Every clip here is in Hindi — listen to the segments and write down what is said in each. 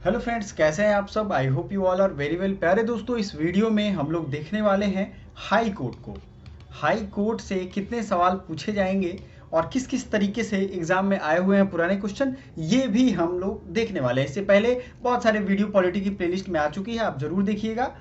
हेलो फ्रेंड्स, कैसे हैं आप सब। I hope you all are very well. प्यारे दोस्तों, इस वीडियो में हम लोग देखने वाले हैं हाई कोर्ट को। हाई कोर्ट से कितने सवाल पूछे जाएंगे और किस किस तरीके से एग्जाम में आए हुए हैं पुराने क्वेश्चन, ये भी हम लोग देखने वाले हैं। इससे पहले बहुत सारे वीडियो पॉलिटी की प्लेलिस्ट में आ चुकी है, आप जरूर देखिएगा।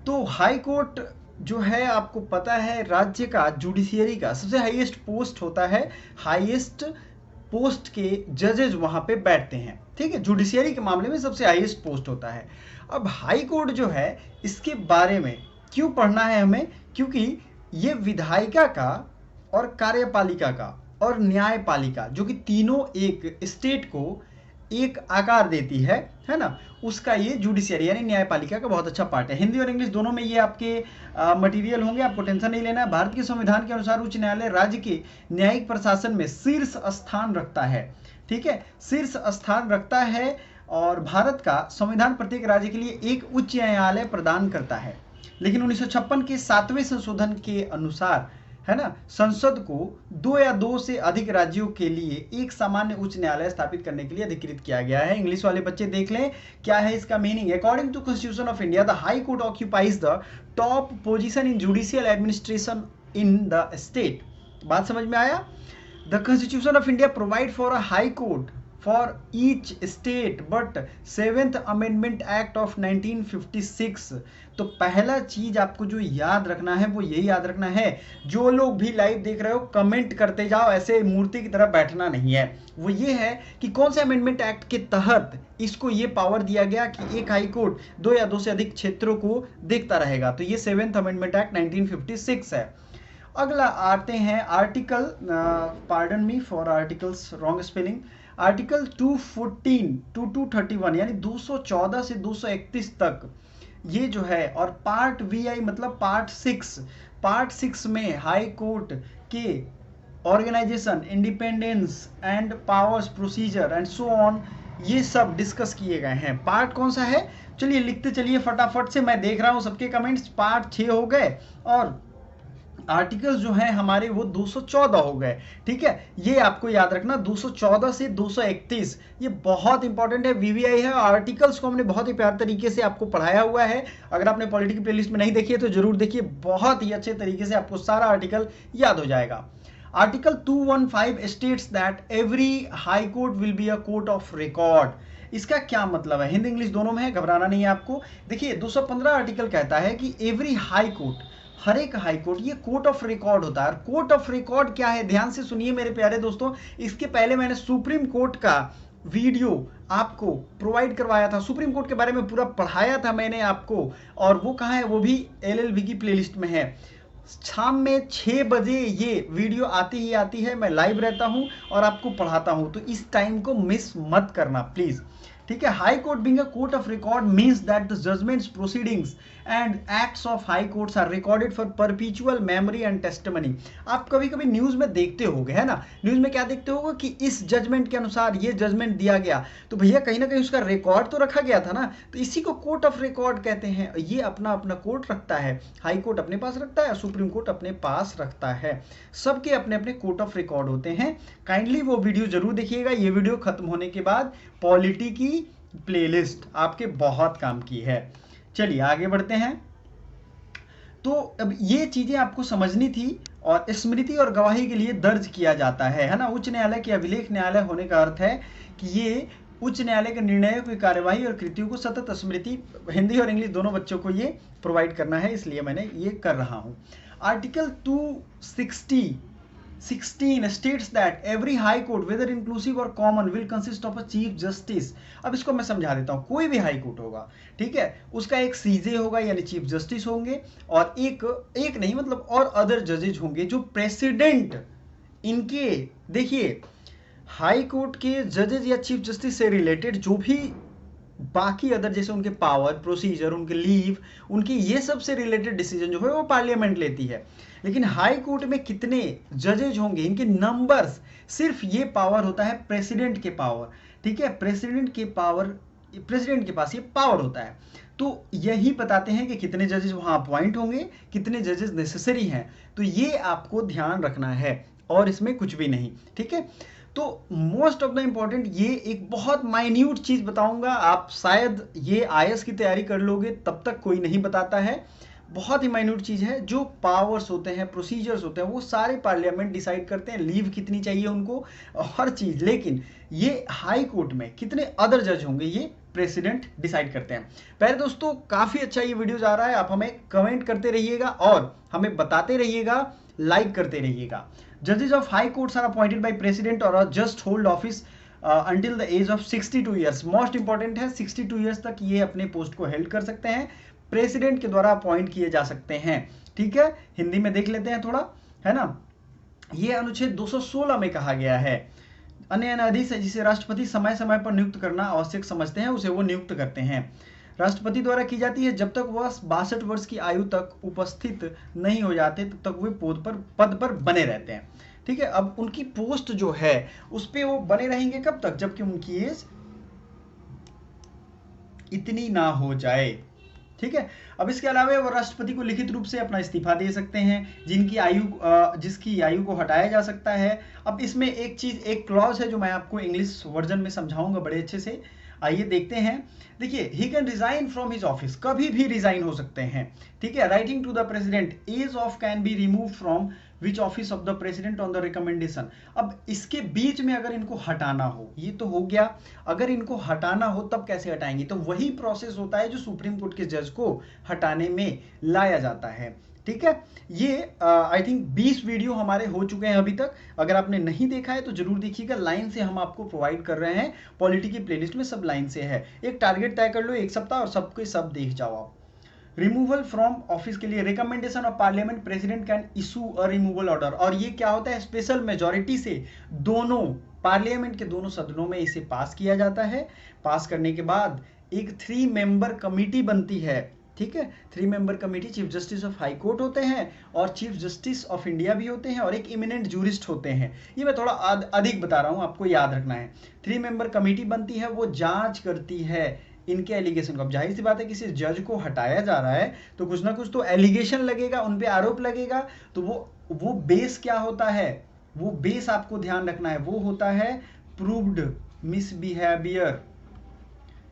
तो हाई कोर्ट जो है, आपको पता है, राज्य का जुडिशियरी का सबसे हाईएस्ट पोस्ट होता है। हाईएस्ट पोस्ट के जजेज वहां पे बैठते हैं, ठीक है। जुडिशियरी के मामले में सबसे हाईएस्ट पोस्ट होता है। अब हाई कोर्ट जो है, इसके बारे में क्यों पढ़ना है हमें, क्योंकि ये विधायिका का और कार्यपालिका का और न्यायपालिका, जो कि तीनों एक स्टेट को एक आकार देती है ना, उसका ये जुडिशियरी यानी न्यायपालिका का बहुत अच्छा पार्ट है। हिंदी और इंग्लिश दोनों में ये आपके मटेरियल होंगे, आपको टेंशन नहीं लेना है। भारत के संविधान के अनुसार उच्च न्यायालय राज्य के न्यायिक प्रशासन में शीर्ष स्थान रखता है, ठीक है, शीर्ष स्थान रखता है। और भारत का संविधान प्रत्येक राज्य के लिए एक उच्च न्यायालय प्रदान करता है। लेकिन 1956 के 7वें संशोधन के अनुसार, है ना, संसद को 2 या 2 से अधिक राज्यों के लिए एक सामान्य उच्च न्यायालय स्थापित करने के लिए अधिकृत किया गया है। इंग्लिश वाले बच्चे देख लें क्या है इसका meaning. According to constitution of India, the high court occupies the top position in judicial administration in the state. बात समझ में आया। The constitution of India provide for a high court for each state but 7th amendment act of 1956। तो पहला चीज आपको जो याद रखना है वो यही याद रखना है, जो लोग भी लाइव देख रहे हो कमेंट करते जाओ, ऐसे मूर्ति की तरह बैठना नहीं है। वो ये है कि कौन से अमेंडमेंट एक्ट के तहत इसको ये पावर दिया गया कि एक हाई कोर्ट 2 या 2 से अधिक क्षेत्रों को देखता रहेगा। तो ये 7th अमेंडमेंट एक्ट 1956 है। अगला आते हैं article, pardon me for articles wrong spelling, article 214 to 231 यानी 214 से 231 तक ये जो है। और पार्ट वी आई मतलब पार्ट 6 में हाई कोर्ट के organisation, independence and powers, procedure and so on, ये सब डिस्कस किए गए हैं। पार्ट कौन सा है, चलिए लिखते चलिए फटाफट से, मैं देख रहा हूं सबके कमेंट्स। पार्ट 6 हो गए और आर्टिकल्स जो है हमारे वो 214 हो गए, ठीक है। ये आपको याद रखना, 214 से 231 ये बहुत इंपॉर्टेंट है। वीवीआई है, आर्टिकल्स को हमने बहुत ही प्यार तरीके से आपको पढ़ाया हुआ है। अगर आपने पॉलिटी की प्लेलिस्ट में नहीं देखी है तो जरूर देखिए, बहुत ही अच्छे तरीके से आपको सारा आर्टिकल याद हो जाएगा। Article 215 states that every high court will be a court of record. इसका क्या मतलब है, हिंदी इंग्लिश दोनों में है, घबराना नहीं है आपको। देखिए 215 आर्टिकल कहता है कि एवरी हाई कोर्ट, हर एक हाई कोर्ट, ये कोर्ट ऑफ रिकॉर्ड होता है। कोर्ट ऑफ रिकॉर्ड क्या है, ध्यान से सुनिए मेरे प्यारे दोस्तों। इसके पहले मैंने सुप्रीम कोर्ट का वीडियो आपको प्रोवाइड करवाया था, सुप्रीम कोर्ट के बारे में पूरा पढ़ाया था मैंने आपको, और वो कहाँ है, वो भी एलएलबी की प्लेलिस्ट में है। शाम में 6 बजे ये वीडियो आती ही आती है, मैं लाइव रहता हूं और आपको पढ़ाता हूं, तो इस टाइम को मिस मत करना प्लीज, ठीक है। High court being a court of record means that the judgements, proceedings and acts of high courts are recorded for perpetual memory and testimony. आप कभी कभी न्यूज में देखते होगे, है ना, न्यूज में क्या देखते होगे कि इस जजमेंट के अनुसार ये जजमेंट दिया गया, तो भैया कहीं ना कहीं उसका रिकॉर्ड तो रखा गया था ना, तो इसी को कोर्ट ऑफ रिकॉर्ड कहते हैं। ये अपना अपना कोर्ट रखता है, हाई कोर्ट अपने पास रखता है, सुप्रीम कोर्ट अपने पास रखता है, सबके अपने अपने कोर्ट ऑफ रिकॉर्ड होते हैं। काइंडली वो वीडियो जरूर देखिएगा। ये वीडियो खत्म होने के बाद पॉलिटी की प्लेलिस्ट आपके बहुत काम की है। चलिए आगे बढ़ते हैं। तो अब ये चीजें आपको समझनी थी, और स्मृति और गवाही के लिए दर्ज किया जाता है ना। उच्च न्यायालय के अभिलेख न्यायालय होने का अर्थ है कि ये उच्च न्यायालय के निर्णयों की कार्यवाही और कृतियों को सतत स्मृति, हिंदी और इंग्लिश दोनों बच्चों को ये प्रोवाइड करना है, इसलिए मैंने ये कर रहा हूं। Article 216 states that every high court whether inclusive or common will consist of a chief justice। अब इसको मैं समझा देता हूं। कोई भी हाई कोर्ट होगा, ठीक है, उसका एक सीजे होगा यानी चीफ जस्टिस होंगे, और एक नहीं मतलब और अदर जजेज होंगे जो प्रेसिडेंट इनके, देखिए हाई कोर्ट के जजेज या चीफ जस्टिस से रिलेटेड जो भी बाकी अदर, जैसे उनके पावर, प्रोसीजर, उनके लीव, उनकी ये सब से रिलेटेड डिसीजन जो है वो पार्लियामेंट लेती है। लेकिन हाई कोर्ट में कितने जजेज होंगे, इनके नंबर्स, सिर्फ ये पावर होता है प्रेसिडेंट के पावर, ठीक है, प्रेसिडेंट के पावर, प्रेसिडेंट के पास ये पावर होता है। तो यही बताते हैं कि कितने जजेस वहां अपॉइंट होंगे, कितने जजेस नेसेसरी हैं, तो ये आपको ध्यान रखना है और इसमें कुछ भी नहीं, ठीक है। तो मोस्ट ऑफ द इम्पॉर्टेंट ये एक बहुत माइन्यूट चीज बताऊंगा, आप शायद ये आईएएस की तैयारी कर लोगे तब तक कोई नहीं बताता है। बहुत ही माइन्यूट चीज है, जो पावर्स होते हैं, प्रोसीजर्स होते हैं, वो सारे पार्लियामेंट डिसाइड करते हैं, लीव कितनी चाहिए उनको, हर चीज। लेकिन ये हाई कोर्ट में कितने अदर जज होंगे ये प्रेसिडेंट डिसाइड करते हैं। पहले दोस्तों काफी अच्छा ये वीडियो जा रहा है, आप हमें कमेंट करते रहिएगा और हमें बताते रहिएगा, लाइक करते रहिएगा। जजेस of high courts are appointed by president और just hold office until the age of 62 years. Most important है, 62 ईयर्स तक ये अपने पोस्ट को हेल्ड कर सकते हैं, प्रेसिडेंट के द्वारा अपॉइंट किए जा सकते हैं। ठीक है, हिंदी में देख लेते हैं थोड़ा, है ना। ये अनुच्छेद 216 में कहा गया है, अन्य न्यायाधीश जिसे राष्ट्रपति समय समय पर नियुक्त करना आवश्यक समझते हैं उसे वो नियुक्त करते हैं। राष्ट्रपति द्वारा की जाती है जब तक वह 62 वर्ष की आयु तक उपस्थित नहीं हो जाते तब तक वे पद पर बने रहते हैं। ठीक है, अब उनकी पोस्ट जो है उस पर वो बने रहेंगे कब तक, जबकि उनकी एज इतनी ना हो जाए। ठीक है, अब इसके अलावा वो राष्ट्रपति को लिखित रूप से अपना इस्तीफा दे सकते हैं, जिसकी आयु को हटाया जा सकता है। अब इसमें एक चीज, एक क्लॉज है जो मैं आपको इंग्लिश वर्जन में समझाऊंगा बड़े अच्छे से, आइए देखते हैं। देखिए, he can resign from his office, कभी भी रिजाइन हो सकते हैं। ठीक है, writing to the president as of can be remove from which office of the president on the recommendation. अब इसके बीच में अगर इनको हटाना हो, ये तो हो गया, अगर इनको हटाना हो तब कैसे हटाएंगे, तो वही प्रोसेस होता है जो सुप्रीम कोर्ट के जज को हटाने में लाया जाता है। ठीक है, ये आई थिंक 20 वीडियो हमारे हो चुके हैं अभी तक, अगर आपने नहीं देखा है तो जरूर देखिएगा, लाइन से हम आपको प्रोवाइड कर रहे हैं, पॉलिटी की प्लेलिस्ट में सब लाइन से है। एक टारगेट तय कर लो एक सप्ताह और सबके सब देख जाओ आप। रिमूवल फ्रॉम ऑफिस के लिए recommendation of parliament, president can issue a removal order, और ये क्या होता है, स्पेशल मेजॉरिटी से दोनों पार्लियामेंट के दोनों सदनों में इसे पास किया जाता है। पास करने के बाद एक 3 मेंबर कमिटी बनती है। ठीक है, 3 member committee chief justice of high court होते हैं और चीफ जस्टिस ऑफ इंडिया भी होते हैं और एक इमिनेंट जूरिस्ट होते हैं। ये मैं थोड़ा अधिक बता रहा हूं, आपको याद रखना है। 3 मेंबर कमिटी बनती है, वो जांच करती है इनके एलिगेशन को। अब जाहिर सी बात है, किसी जज को हटाया जा रहा है तो कुछ ना कुछ तो एलिगेशन लगेगा, उन पे आरोप लगेगा, तो वो बेस क्या होता है, वो बेस आपको ध्यान रखना है, वो होता है प्रूव्ड मिसबिहेवियर।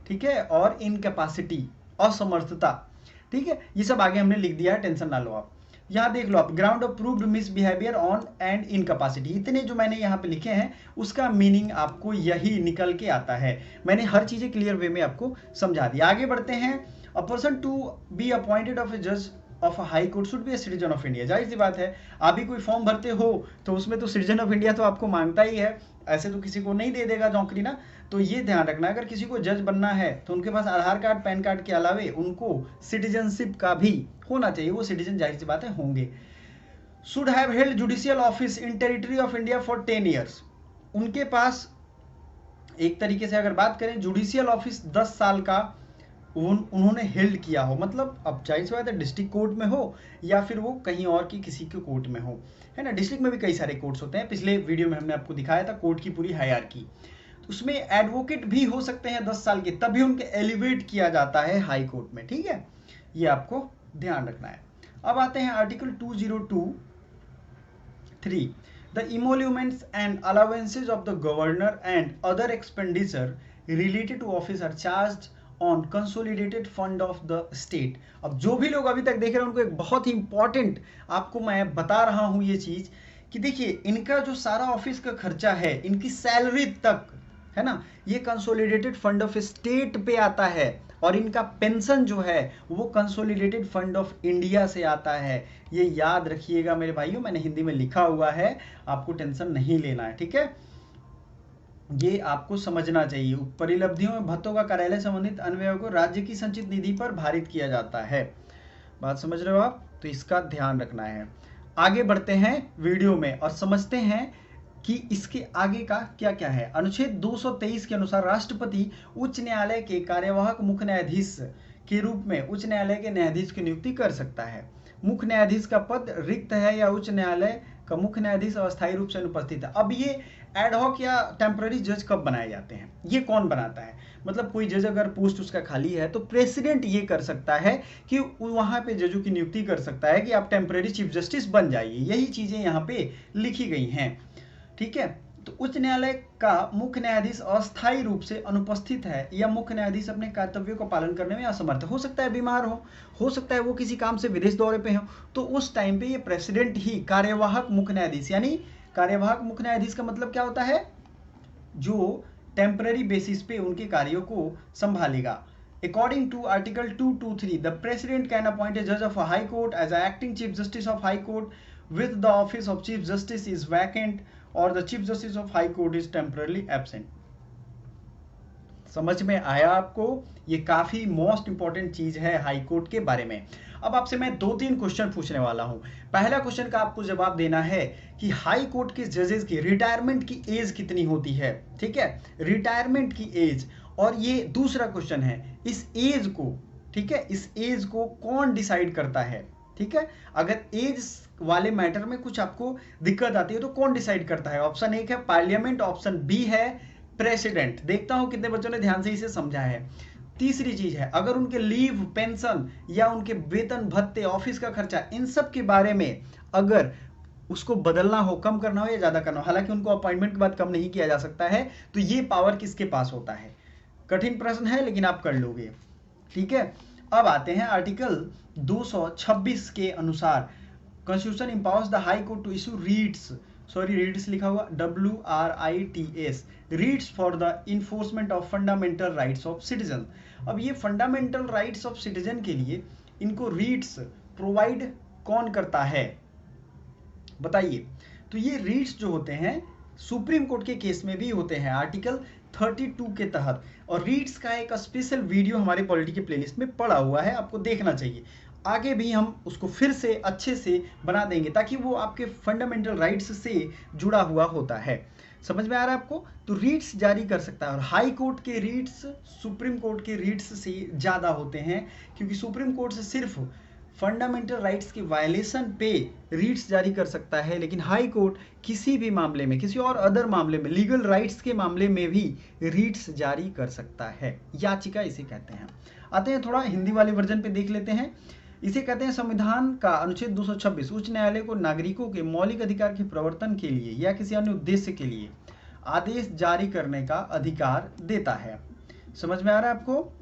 ठीक है, और इनकैपेसिटी, असमर्थता। ठीक है, ये सब आगे हमने लिख दिया है, टेंशन ना लो आप। यहाँ देख लो आप, ground of proved misbehaviour on and incapacity, इतने जो मैंने यहाँ पे लिखे हैं उसका मीनिंग आपको यही निकल के आता है। मैंने हर चीजें क्लियर वे में आपको समझा दी। आगे बढ़ते हैं। A person to be appointed of a जज of high court should be a citizen of India. जाहिर सी बात है, आप भी कोई फॉर्म भरते हो तो उसमें तो सिटीजन ऑफ इंडिया तो आपको मांगता ही है, ऐसे तो किसी को नहीं दे देगा नौकरी ना। तो ये ध्यान रखना, अगर किसी को जज बनना है तो उनके पास आधार कार्ड, पैन कार्ड के अलावे उनको सिटीजनशिप का भी होना चाहिए, वो सिटीजन जाहिर सी बात है होंगे। Should have held judicial office in territory of India for 10 years. उनके पास एक तरीके से अगर बात करें, जुडिशियल ऑफिस 10 साल का उन्होंने हेल्ड किया हो, मतलब अब जाहिर सी बात है डिस्ट्रिक्ट कोर्ट में हो या फिर वो कहीं और की किसी के कोर्ट में हो, है ना। डिस्ट्रिक्ट में भी कई सारे कोर्ट्स होते हैं, पिछले वीडियो में हमने आपको दिखाया था कोर्ट की पूरी हायरार्की। उसमें एडवोकेट भी हो सकते हैं 10 साल के, तभी उनके एलिवेट किया जाता है हाई कोर्ट में। ठीक है, ये आपको ध्यान रखना है। अब आते हैं article 202(3). The emoluments and allowances of the governor and other expenditure related to office are charged on consolidated fund of the state. अब जो भी लोग अभी तक देख रहे हैं उनको एक बहुत ही इंपॉर्टेंट आपको मैं बता रहा हूं ये चीज, कि देखिए इनका जो सारा ऑफिस का खर्चा है, इनकी सैलरी तक, है ना, ये कंसोलिडेटेड फंड ऑफ स्टेट पे आता है, और इनका पेंशन जो है वो कंसोलिडेटेड फंड ऑफ इंडिया से आता है। ये याद रखिएगा मेरे भाइयों, मैंने हिंदी में लिखा हुआ है, आपको टेंशन नहीं लेना है। ठीक है, ये आपको समझना चाहिए। परिलब्धियों में भत्तों का कार्यालय संबंधित अन्वयों को राज्य की संचित निधि पर भारित किया जाता है। बात समझ रहे हो आप, तो इसका ध्यान रखना है। आगे बढ़ते हैं वीडियो में और समझते हैं कि इसके आगे का क्या क्या है। अनुच्छेद 223 के अनुसार राष्ट्रपति उच्च न्यायालय के कार्यवाहक मुख्य न्यायाधीश के रूप में उच्च न्यायालय के न्यायाधीश की नियुक्ति कर सकता है। मुख्य न्यायाधीश का पद रिक्त है या उच्च न्यायालय का मुख्य न्यायाधीश अस्थायी रूप से अनुपस्थित है। अब ये एडहॉक या टेम्पररी जज कब बनाए जाते हैं, ये कौन बनाता है, मतलब कोई जज अगर पोस्ट उसका खाली है तो प्रेसिडेंट ये कर सकता है कि वहां पे जजों की नियुक्ति कर सकता है कि आप टेम्पररी चीफ जस्टिस बन जाइए। यही चीजें यहाँ पे लिखी गई हैं। ठीक है, तो उच्च न्यायालय का मुख्य न्यायाधीश अस्थायी रूप से अनुपस्थित है या मुख्य न्यायाधीश अपने कर्तव्यों का पालन करने में असमर्थ हो सकता है बीमार हो सकता है वो किसी काम से विदेश दौरे पे हो, तो उस टाइम पे ये प्रेसिडेंट ही कार्यवाहक मुख्य न्यायाधीश, यानी कार्यवाहक मुख्य न्यायाधीश का मतलब क्या होता है, जो टेम्पररी बेसिस पे उनके कार्यों को संभालेगा। According to Article 223, the President can appoint a judge of a High Court as an acting Chief Justice of High Court with the office of Chief Justice is vacant or the Chief Justice of High Court is temporarily absent. समझ में आया आपको? ये काफी मोस्ट इंपॉर्टेंट चीज है हाई कोर्ट के बारे में। अब आपसे मैं 2-3 क्वेश्चन पूछने वाला हूं। पहला क्वेश्चन का आपको जवाब देना है कि हाई कोर्ट के जजेस की रिटायरमेंट की एज कितनी होती है, ठीक है, रिटायरमेंट की एज। और ये दूसरा क्वेश्चन है, इस एज को, ठीक है, इस एज को कौन डिसाइड करता है, ठीक है, अगर एज वाले मैटर में कुछ आपको दिक्कत आती है तो कौन डिसाइड करता है। ऑप्शन 1 है पार्लियामेंट, ऑप्शन बी है प्रेसिडेंट। देखता हूं कितने बच्चों ने ध्यान से इसे समझा है। तीसरी चीज है, अगर उनके लीव, पेंशन या उनके वेतन भत्ते, ऑफिस का खर्चा, इन सब के बारे में अगर उसको बदलना हो, कम करना हो या ज्यादा करना हो, हालांकि उनको अपॉइंटमेंट के बाद कम नहीं किया जा सकता है, तो ये पावर किसके पास होता है। कठिन प्रश्न है लेकिन आप कर लोगे, ठीक है। अब आते हैं आर्टिकल 226 के अनुसार constitution empowers the high court to issue writs, sorry writs लिखा हुआ WRITS, writs for the enforcement of fundamental rights of citizen. अब ये फंडामेंटल राइट्स ऑफ सिटीजन के लिए इनको रीट्स प्रोवाइड कौन करता है बताइए। तो ये रीट्स जो होते हैं सुप्रीम कोर्ट के केस में भी होते हैं आर्टिकल 32 के तहत, और रीट्स का एक स्पेशल वीडियो हमारे पॉलिटी के प्लेलिस्ट में पड़ा हुआ है, आपको देखना चाहिए। आगे भी हम उसको फिर से अच्छे से बना देंगे ताकि वो आपके फंडामेंटल राइट्स से जुड़ा हुआ होता है। समझ में आ रहा है आपको? तो रीट्स जारी कर सकता है, और हाई कोर्ट के रीट्स सुप्रीम कोर्ट के रीट्स से ज़्यादा होते हैं, क्योंकि सुप्रीम कोर्ट से सिर्फ फंडामेंटल राइट्स की वायलेशन पे रीट्स जारी कर सकता है, लेकिन हाई कोर्ट किसी भी मामले में, किसी और अदर मामले में, लीगल राइट्स के मामले में भी रीट्स जारी कर सकता है। याचिका इसे कहते हैं। आते हैं थोड़ा हिंदी वाले वर्जन पे देख लेते हैं। इसे कहते हैं संविधान का अनुच्छेद 226 उच्च न्यायालय को नागरिकों के मौलिक अधिकार के प्रवर्तन के लिए या किसी अन्य उद्देश्य के लिए आदेश जारी करने का अधिकार देता है। समझ में आ रहा है आपको?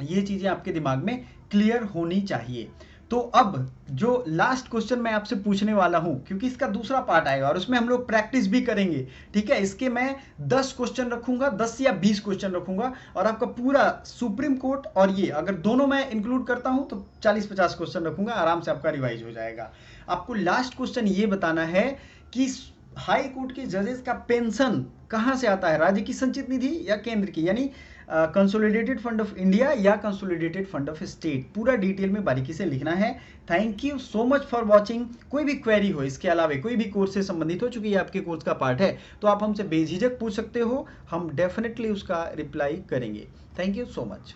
ये चीजें आपके दिमाग में क्लियर होनी चाहिए। तो अब जो लास्ट क्वेश्चन मैं आपसे पूछने वाला हूं, क्योंकि इसका दूसरा पार्ट आएगा और उसमें हम लोग प्रैक्टिस भी करेंगे, ठीक है। इसके मैं 10 क्वेश्चन रखूंगा, 10 या 20 क्वेश्चन रखूंगा, और आपका पूरा सुप्रीम कोर्ट और ये अगर दोनों मैं इंक्लूड करता हूं तो 40-50 क्वेश्चन रखूंगा, आराम से आपका रिवाइज हो जाएगा। आपको लास्ट क्वेश्चन ये बताना है कि हाई कोर्ट के जजेस का पेंशन कहां से आता है, राज्य की संचित निधि या केंद्र की, यानी कंसोलिडेटेड फंड ऑफ इंडिया या कंसोलिडेटेड फंड ऑफ स्टेट। पूरा डिटेल में बारीकी से लिखना है। Thank you so much for watching. कोई भी क्वेरी हो, इसके अलावा कोई भी कोर्स से संबंधित हो, चूंकि ये आपके कोर्स का पार्ट है, तो आप हमसे बेझिझक पूछ सकते हो, हम डेफिनेटली उसका रिप्लाई करेंगे। Thank you so much.